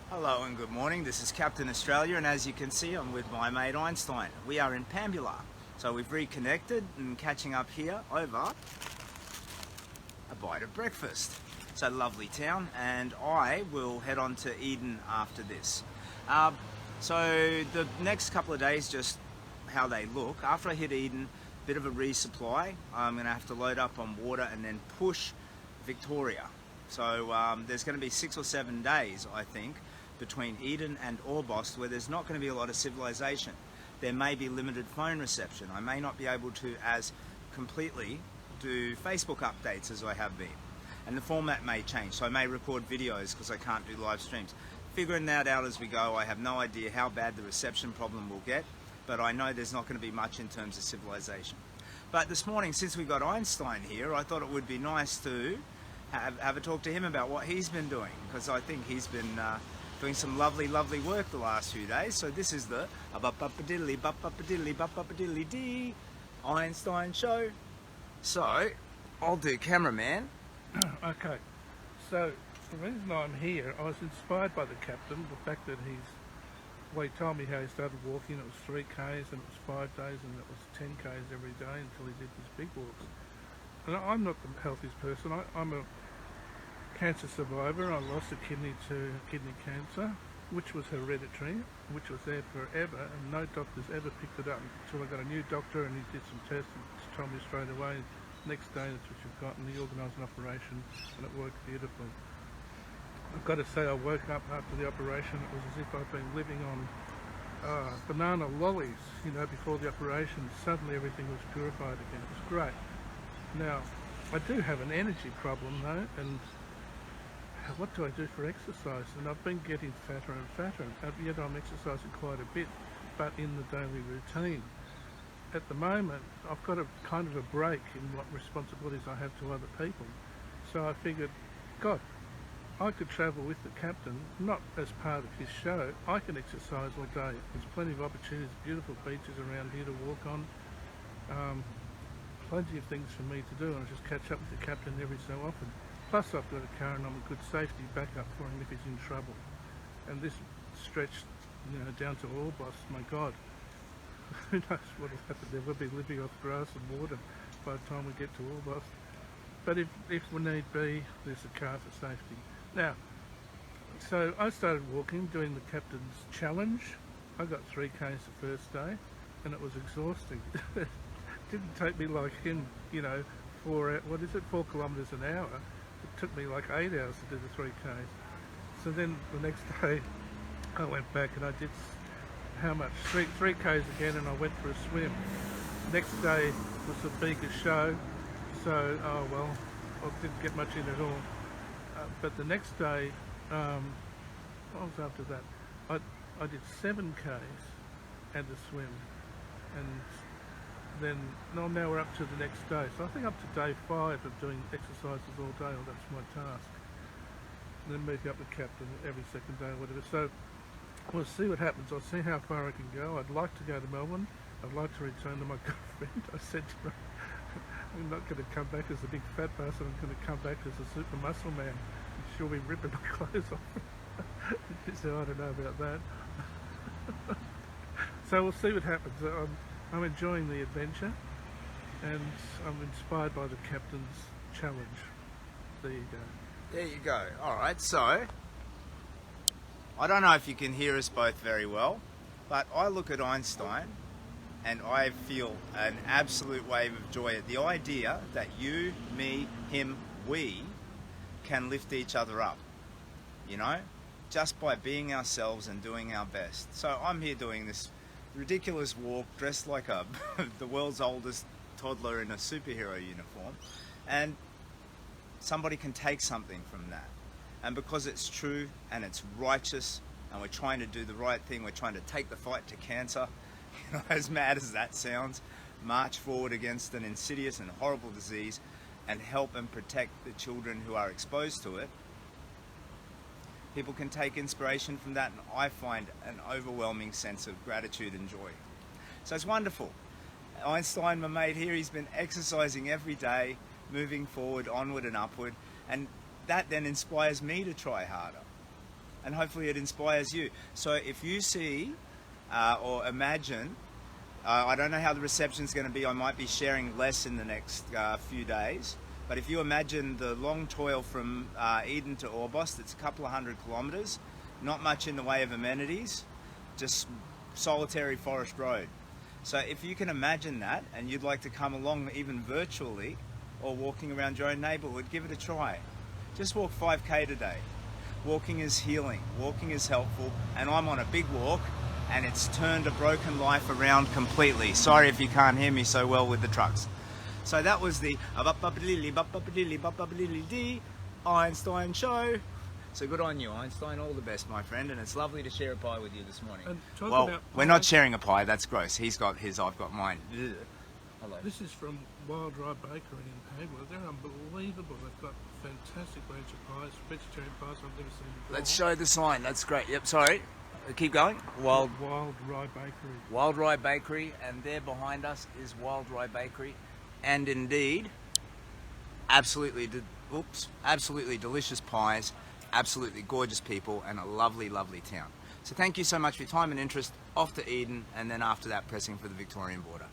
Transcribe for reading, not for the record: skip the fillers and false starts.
Hello and good morning. This is Captain Australia, and as you can see, I'm with my mate Einstein. We are in Pambula, so we've reconnected and catching up here over a bite of breakfast. It's a lovely town, and I will head on to Eden after this. So the next couple of days, just how they look. After I hit Eden, bit of a resupply. I'm going to have to load up on water and then push Victoria. So there's going to be 6 or 7 days, I think, between Eden and Orbost where there's not going to be a lot of civilization. There may be limited phone reception. I may not be able to as completely do Facebook updates as I have been. And the format may change, so I may record videos because I can't do live streams. Figuring that out as we go. I have no idea how bad the reception problem will get, but I know there's not going to be much in terms of civilization. But this morning, since we got Einstein here, I thought it would be nice to have a talk to him about what he's been doing, because I think he's been doing some lovely work the last few days. So this is the bop-bop-a-diddly-bop-bop-a-diddly-dee Einstein Show. So I'll do cameraman. Okay, so the reason I'm here, I was inspired by the captain, the fact that he told me how he started walking. It was 3 Ks and it was 5 days and it was 10 Ks every day until he did his big walks. And I'm not the healthiest person. I'm a cancer survivor. I lost a kidney to kidney cancer, which was hereditary, which was there forever, and no doctors ever picked it up until I got a new doctor and he did some tests and told me straight away, next day that's what you've got, and he organised an operation and it worked beautifully. I've got to say, I woke up after the operation, it was as if I'd been living on banana lollies, before the operation. Suddenly everything was purified again. It was great. Now, I do have an energy problem though, and what do I do for exercise? And I've been getting fatter and fatter, yet I'm exercising quite a bit, but in the daily routine. At the moment, I've got a kind of a break in what responsibilities I have to other people. So I figured, God, I could travel with the captain, not as part of his show. I can exercise all day. There's plenty of opportunities, beautiful beaches around here to walk on. Plenty of things for me to do, and I just catch up with the captain every so often. Plus I've got a car and I'm a good safety backup for him if he's in trouble. And this stretch, down to Orbost, my God, who knows what will happen there. We'll be living off grass and water by the time we get to Orbost. But if we need be, there's a car for safety. Now, so I started walking, doing the captain's challenge. I got 3 Ks the first day, and it was exhausting. It didn't take me like him, 4 kilometres an hour. It took me like 8 hours to do the 3 Ks. So then the next day, I went back and I did, 3 Ks again, and I went for a swim. Next day was the Beaker show, so, I didn't get much in at all. But the next day, what was after that? I did 7 Ks and a swim, and then now we're up to the next day. So I think up to day 5 of doing exercises all day, or that's my task. And then moving up the captain every second day or whatever. So we'll see what happens. I'll see how far I can go. I'd like to go to Melbourne. I'd like to return to my girlfriend. I said to her, I'm not going to come back as a big fat bastard. I'm going to come back as a super muscle man. She'll be ripping my clothes off. She said, I don't know about that. So we'll see what happens. I'm enjoying the adventure, and I'm inspired by the captain's challenge. There you go. There you go. All right, so I don't know if you can hear us both very well, but I look at Einstein and I feel an absolute wave of joy at the idea that you, me, him, we can lift each other up, just by being ourselves and doing our best. So I'm here doing this ridiculous walk, dressed like the world's oldest toddler in a superhero uniform, and somebody can take something from that. And because it's true and it's righteous and we're trying to do the right thing, we're trying to take the fight to cancer, as mad as that sounds, march forward against an insidious and horrible disease and help and protect the children who are exposed to it. People can take inspiration from that, and I find an overwhelming sense of gratitude and joy. So it's wonderful. Einstein, my mate here, he's been exercising every day, moving forward, onward and upward, and that then inspires me to try harder. and hopefully it inspires you. So if you see or imagine, I don't know how the reception's going to be, I might be sharing less in the next few days, but if you imagine the long toil from Eden to Orbost, it's a couple of 100 kilometres, not much in the way of amenities, just solitary forest road. So if you can imagine that and you'd like to come along even virtually or walking around your own neighbourhood, give it a try. Just walk 5k today. Walking is healing, walking is helpful, and I'm on a big walk and it's turned a broken life around completely. Sorry if you can't hear me so well with the trucks. So that was the Einstein Show. So good on you, Einstein. All the best, my friend, and it's lovely to share a pie with you this morning. And Well, we're not sharing a pie. That's gross. He's got his, I've got mine. Ugh. Hello. This is from Wild Rye Bakery in Pambula. They're unbelievable. They've got fantastic range of pies, vegetarian pies I've never seen before. Let's show the sign. That's great. Yep. Sorry. Keep going. Wild Rye Bakery. Wild Rye Bakery, and there behind us is Wild Rye Bakery, and indeed, absolutely delicious pies, absolutely gorgeous people, and a lovely, lovely town. So thank you so much for your time and interest. Off to Eden, and then after that, pressing for the Victorian border.